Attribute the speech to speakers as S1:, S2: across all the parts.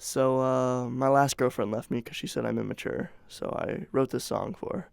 S1: So, my last girlfriend left me because she said I'm immature. So I wrote this song for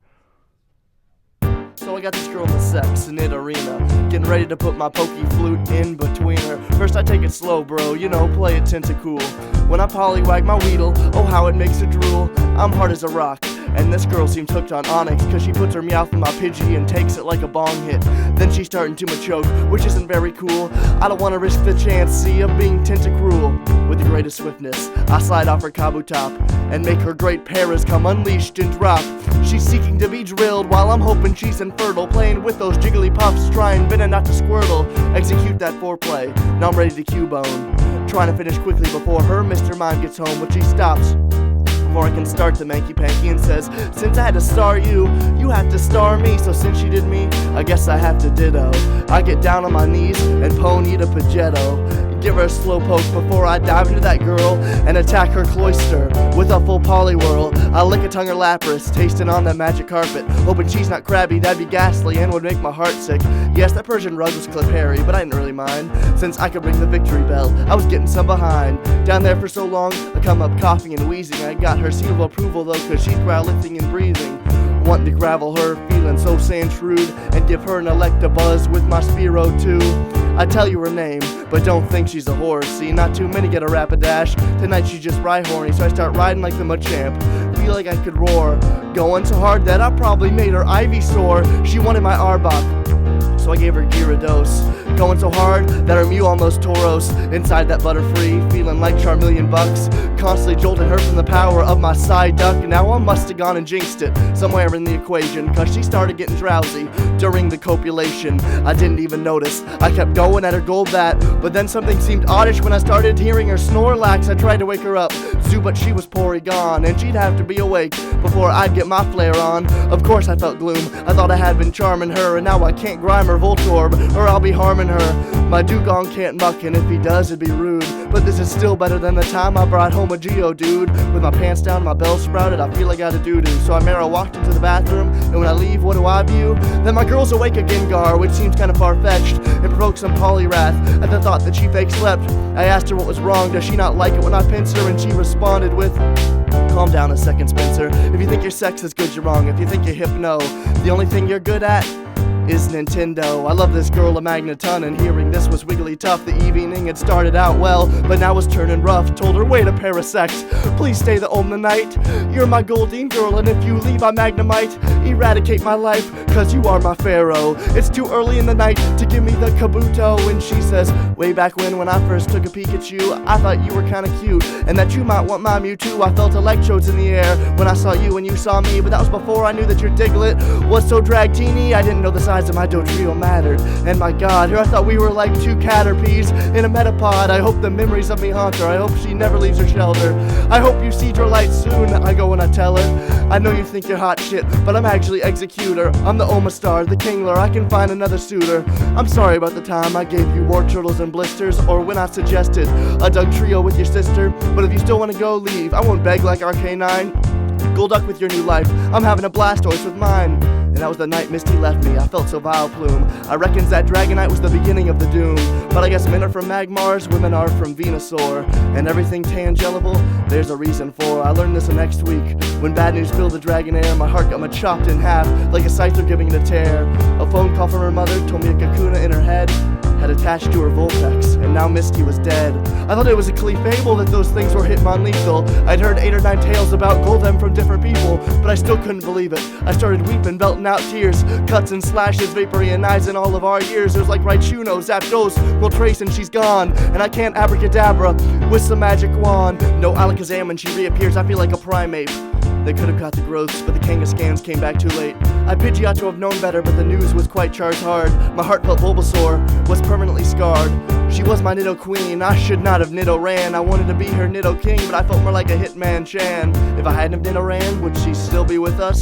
S1: her. So I got this girl in the sex and it arena, getting ready to put my pokey flute in between her. First I take it slow, bro, you know, play it tentacool. When I pollywag my weedle, oh how it makes it drool. I'm hard as a rock, and this girl seems hooked on onyx, cause she puts her mouth in my pidgey and takes it like a bong hit. Then she's starting to choke, which isn't very cool. I don't wanna risk the chance, see, of being tentacruel. With the greatest swiftness, I slide off her kabu top and make her great paras come unleashed and drop. She's seeking to be drilled while I'm hoping she's infertile, playing with those jiggly puffs, trying bitter not to squirtle. Execute that foreplay, now I'm ready to cubone, trying to finish quickly before her Mr. Mime gets home, but she stops before I can start the manky panky and says, since I had to star you, you have to star me. So since she did me, I guess I have to ditto. I get down on my knees and pony to Pagetto. Give her a slow poke before I dive into that girl and attack her cloister with a full polywhirl. I lick a tongue or lapras, tasting on that magic carpet, hoping she's not crabby, that'd be ghastly and would make my heart sick. Yes, that Persian rug was clip hairy, but I didn't really mind, since I could ring the victory bell. I was getting some behind. Down there for so long, I come up coughing and wheezing. I got her seal of approval though, cause she's brow lifting and breathing. Wanting to gravel her, feeling so sand shrewd, and give her an electa buzz with my Spiro too. I tell you her name, but don't think she's a horse. See, not too many get a rapidash. Tonight she's just ride horny, so I start riding like the Machamp. Feel like I could roar, going so hard that I probably made her ivy sore. She wanted my Arbok, so I gave her Gyarados. Going so hard that her Mew almost Tauros. Inside that Butterfree, feeling like Charmeleon bucks. Constantly jolting her from the power of my side duck. Now I must have gone and jinxed it somewhere in the equation, cause she started getting drowsy during the copulation. I didn't even notice, I kept going at her gold bat, but then something seemed oddish when I started hearing her Snorlax. I tried to wake her up, but she was Porygon, and she'd have to be awake before I'd get my flare on. Of course I felt gloom, I thought I had been charming her, and now I can't grime her Voltorb, or I'll be harming her. My Dugong can't muck, and if he does it'd be rude, but this is still better than the time I brought home a Geodude. With my pants down, my bell sprouted, I feel like I had a doo-doo. So I Mara walked into the bathroom, and when I leave, what do I view? Then my girl's awake again, Gar, which seems kinda far-fetched, and provoked some polyrath at the thought that she fake slept. I asked her what was wrong, does she not like it when I pinch her, and she responded with, calm down a second, Spencer. If you think your sex is good, you're wrong. If you think you're hip, no. The only thing you're good at is Nintendo. I love this girl a magneton, and hearing this was wiggly tough. The evening had started out well, but now was turning rough. Told her, wait a parasect, please stay the night. You're my Goldeen girl, and if you leave I Magnemite. Eradicate my life, cause you are my pharaoh. It's too early in the night to give me the Kabuto. And she says, way back when I first took a peek at you, I thought you were kinda cute, and that you might want my Mewtwo. I felt electrodes in the air when I saw you and you saw me, but that was before I knew that your Diglett was so drag-teeny. I didn't know the size of my Dodrio mattered, and my god, here I thought we were like two Caterpies in a Metapod. I hope the memories of me haunt her, I hope she never leaves her shelter. I hope you see your light soon, I go and I tell her, I know you think you're hot shit, but I'm actually Executor. I'm the Omastar, the Kingler, I can find another suitor. I'm sorry about the time I gave you war turtles and blisters, or when I suggested a Doug trio with your sister. But if you still want to go, leave, I won't beg like RK9. Golduck with your new life, I'm having a Blastoise with mine. And that was the night Misty left me, I felt so vile plume. I reckons that Dragonite was the beginning of the doom. But I guess men are from Magmars, women are from Venusaur. And everything tangelible, there's a reason for. I learned this next week, when bad news filled the Dragonair. My heart got chopped in half, like a scyther giving it a tear. A phone call from her mother told me a Kakuna in her head had attached to her Vulpix, and now Misty was dead. I thought it was a Klee fable that those things were Hitmonlethal. I'd heard 8 or 9 tales about Golem from different people, but I still couldn't believe it. I started weeping, belting out tears, cuts and slashes, vapory and knives in all of our years. It was like Raichuno, Zapdos, Moltres, and she's gone, and I can't abracadabra with some magic wand. No Alakazam when she reappears, I feel like a primate. They could have got the growths, but the Kangaskans came back too late. I Pidgeot to have known better, but the news was quite charged hard. My heartfelt Bulbasaur was permanently scarred. She was my Nido queen, I should not have Nido ran. I wanted to be her Nido king, but I felt more like a Hitmonchan. If I hadn't have Nido ran, would she still be with us?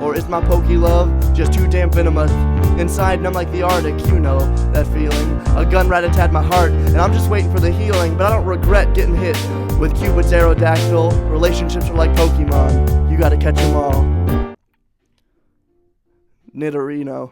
S1: Or is my Poke love just too damn venomous? Inside and I'm like the Arctic, you know that feeling. A gun rat-a-tat my heart, and I'm just waiting for the healing. But I don't regret getting hit with Cupid's Aerodactyl. Relationships are like Pokemon, you gotta catch 'em all. Nidorino.